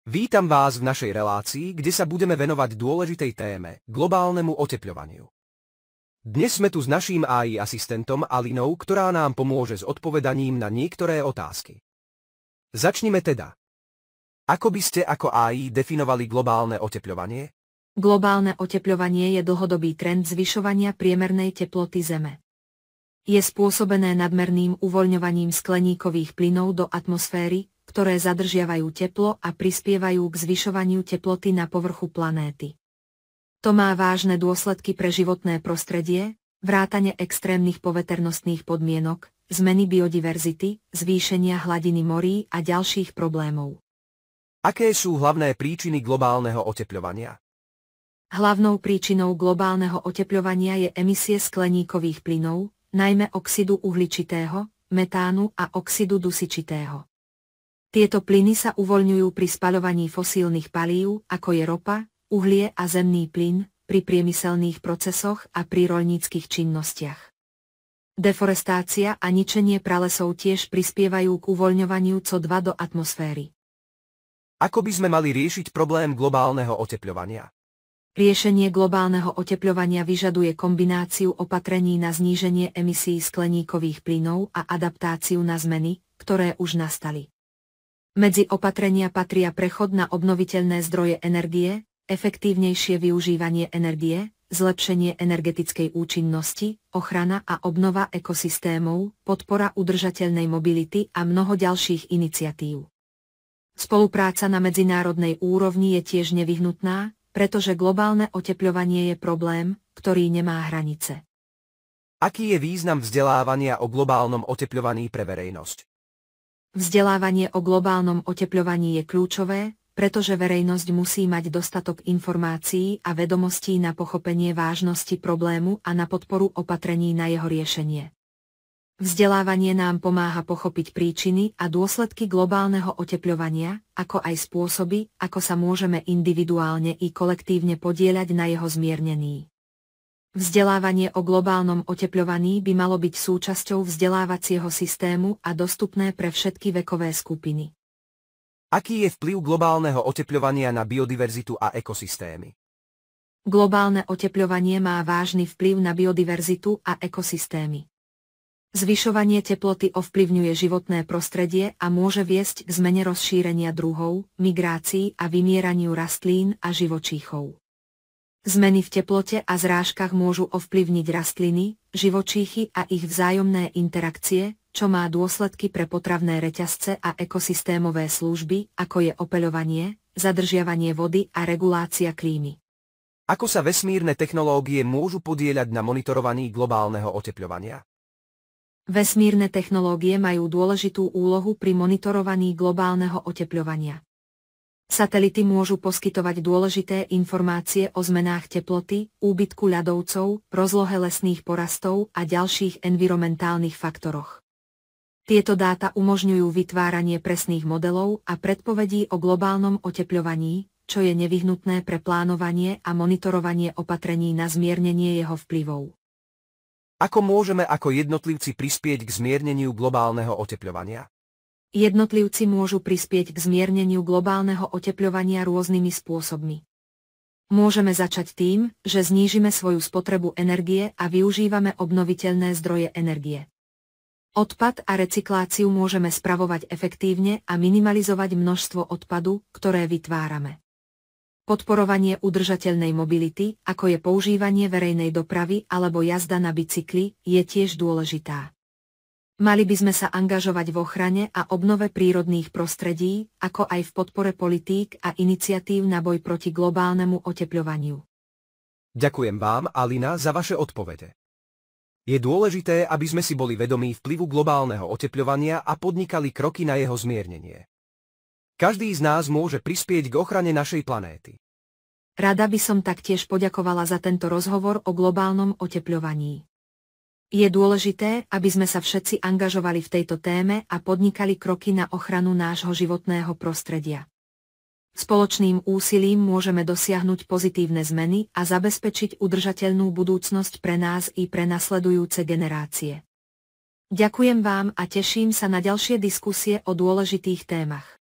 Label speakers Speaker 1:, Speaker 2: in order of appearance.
Speaker 1: Vítam vás v našej relácii, kde sa budeme venovať dôležitej téme, globálnemu otepľovaniu. Dnes sme tu s naším AI asistentom Alinou, ktorá nám pomôže s odpovedaním na niektoré otázky. Začnime teda. Ako by ste ako AI definovali globálne otepľovanie?
Speaker 2: Globálne otepľovanie je dlhodobý trend zvyšovania priemernej teploty Zeme. Je spôsobené nadmerným uvoľňovaním skleníkových plynov do atmosféry, ktoré zadržiavajú teplo a prispievajú k zvyšovaniu teploty na povrchu planéty. To má vážne dôsledky pre životné prostredie, vrátane extrémnych poveternostných podmienok, zmeny biodiverzity, zvýšenia hladiny morí a ďalších problémov.
Speaker 1: Aké sú hlavné príčiny globálneho otepľovania?
Speaker 2: Hlavnou príčinou globálneho otepľovania je emisie skleníkových plynov, najmä oxidu uhličitého, metánu a oxidu dusičitého. Tieto plyny sa uvoľňujú pri spaľovaní fosílnych palív, ako je ropa, uhlie a zemný plyn, pri priemyselných procesoch a pri roľníckych činnostiach. Deforestácia a ničenie pralesov tiež prispievajú k uvoľňovaniu CO2 do atmosféry.
Speaker 1: Ako by sme mali riešiť problém globálneho otepľovania?
Speaker 2: Riešenie globálneho otepľovania vyžaduje kombináciu opatrení na zníženie emisí skleníkových plynov a adaptáciu na zmeny, ktoré už nastali. Medzi opatrenia patria prechod na obnoviteľné zdroje energie, efektívnejšie využívanie energie, zlepšenie energetickej účinnosti, ochrana a obnova ekosystémov, podpora udržateľnej mobility a mnoho ďalších iniciatív. Spolupráca na medzinárodnej úrovni je tiež nevyhnutná, pretože globálne otepľovanie je problém, ktorý nemá hranice.
Speaker 1: Aký je význam vzdelávania o globálnom otepľovaní pre verejnosť?
Speaker 2: Vzdelávanie o globálnom otepľovaní je kľúčové, pretože verejnosť musí mať dostatok informácií a vedomostí na pochopenie vážnosti problému a na podporu opatrení na jeho riešenie. Vzdelávanie nám pomáha pochopiť príčiny a dôsledky globálneho otepľovania, ako aj spôsoby, ako sa môžeme individuálne i kolektívne podieľať na jeho zmiernení. Vzdelávanie o globálnom otepľovaní by malo byť súčasťou vzdelávacieho systému a dostupné pre všetky vekové skupiny.
Speaker 1: Aký je vplyv globálneho otepľovania na biodiverzitu a ekosystémy?
Speaker 2: Globálne otepľovanie má vážny vplyv na biodiverzitu a ekosystémy. Zvyšovanie teploty ovplyvňuje životné prostredie a môže viesť k zmene rozšírenia druhov, migrácií a vymieraniu rastlín a živočíchov. Zmeny v teplote a zrážkach môžu ovplyvniť rastliny, živočíchy a ich vzájomné interakcie, čo má dôsledky pre potravné reťazce a ekosystémové služby, ako je opeľovanie, zadržiavanie vody a regulácia klímy.
Speaker 1: Ako sa vesmírne technológie môžu podieľať na monitorovaní globálneho otepľovania?
Speaker 2: Vesmírne technológie majú dôležitú úlohu pri monitorovaní globálneho otepľovania. Satelity môžu poskytovať dôležité informácie o zmenách teploty, úbytku ľadovcov, rozlohe lesných porastov a ďalších environmentálnych faktoroch. Tieto dáta umožňujú vytváranie presných modelov a predpovedí o globálnom otepľovaní, čo je nevyhnutné pre plánovanie a monitorovanie opatrení na zmiernenie jeho vplyvov.
Speaker 1: Ako môžeme ako jednotlivci prispieť k zmierneniu globálneho otepľovania?
Speaker 2: Jednotlivci môžu prispieť k zmierneniu globálneho otepľovania rôznymi spôsobmi. Môžeme začať tým, že znížime svoju spotrebu energie a využívame obnoviteľné zdroje energie. Odpad a recykláciu môžeme spravovať efektívne a minimalizovať množstvo odpadu, ktoré vytvárame. Podporovanie udržateľnej mobility, ako je používanie verejnej dopravy alebo jazda na bicykli, je tiež dôležitá. Mali by sme sa angažovať v ochrane a obnove prírodných prostredí, ako aj v podpore politík a iniciatív na boj proti globálnemu otepľovaniu.
Speaker 1: Ďakujem vám, Alina, za vaše odpovede. Je dôležité, aby sme si boli vedomí vplyvu globálneho otepľovania a podnikali kroky na jeho zmiernenie. Každý z nás môže prispieť k ochrane našej planéty.
Speaker 2: Rada by som taktiež poďakovala za tento rozhovor o globálnom otepľovaní. Je dôležité, aby sme sa všetci angažovali v tejto téme a podnikali kroky na ochranu nášho životného prostredia. Spoločným úsilím môžeme dosiahnuť pozitívne zmeny a zabezpečiť udržateľnú budúcnosť pre nás i pre nasledujúce generácie. Ďakujem vám a teším sa na ďalšie diskusie o dôležitých témach.